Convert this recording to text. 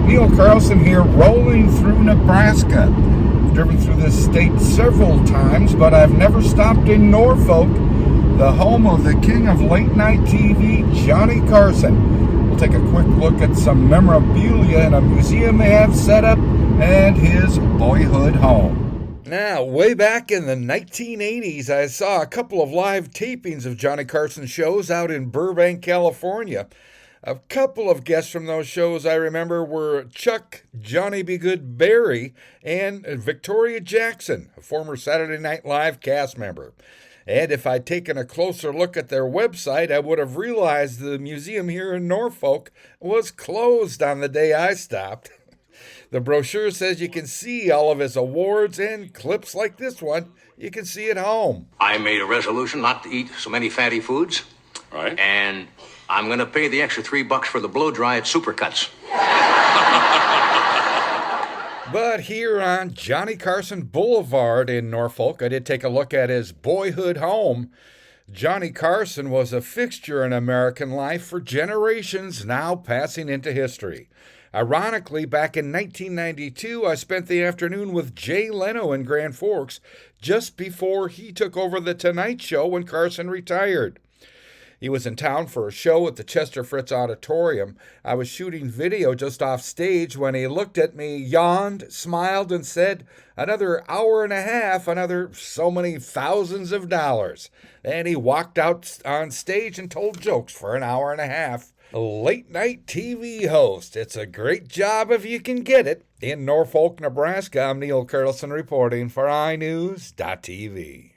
Neil Carlson here, rolling through Nebraska. I've driven through this state several times, but I've never stopped in Norfolk, the home of the king of late-night TV, Johnny Carson. We'll take a quick look at some memorabilia in a museum they have set up and his boyhood home. Now, way back in the 1980s, I saw a couple of live tapings of Johnny Carson shows out in Burbank, California. A couple of guests from those shows I remember were Chuck Johnny B. Good Berry and Victoria Jackson, a former Saturday Night Live cast member. And if I'd taken a closer look at their website, I would have realized the museum here in Norfolk was closed on the day I stopped. The brochure says you can see all of his awards and clips like this one you can see at home. I made a resolution not to eat so many fatty foods. Right. And I'm going to pay the extra $3 for the blow dry at Supercuts. But here on Johnny Carson Boulevard in Norfolk, I did take a look at his boyhood home. Johnny Carson was a fixture in American life for generations, now passing into history. Ironically, back in 1992, I spent the afternoon with Jay Leno in Grand Forks just before he took over The Tonight Show when Carson retired. He was in town for a show at the Chester Fritz Auditorium. I was shooting video just off stage when he looked at me, yawned, smiled, and said, "Another hour and a half, another so many thousands of dollars." And he walked out on stage and told jokes for an hour and a half. A late-night TV host. It's a great job if you can get it. In Norfolk, Nebraska, I'm Neil Carlson reporting for iNewZ.TV.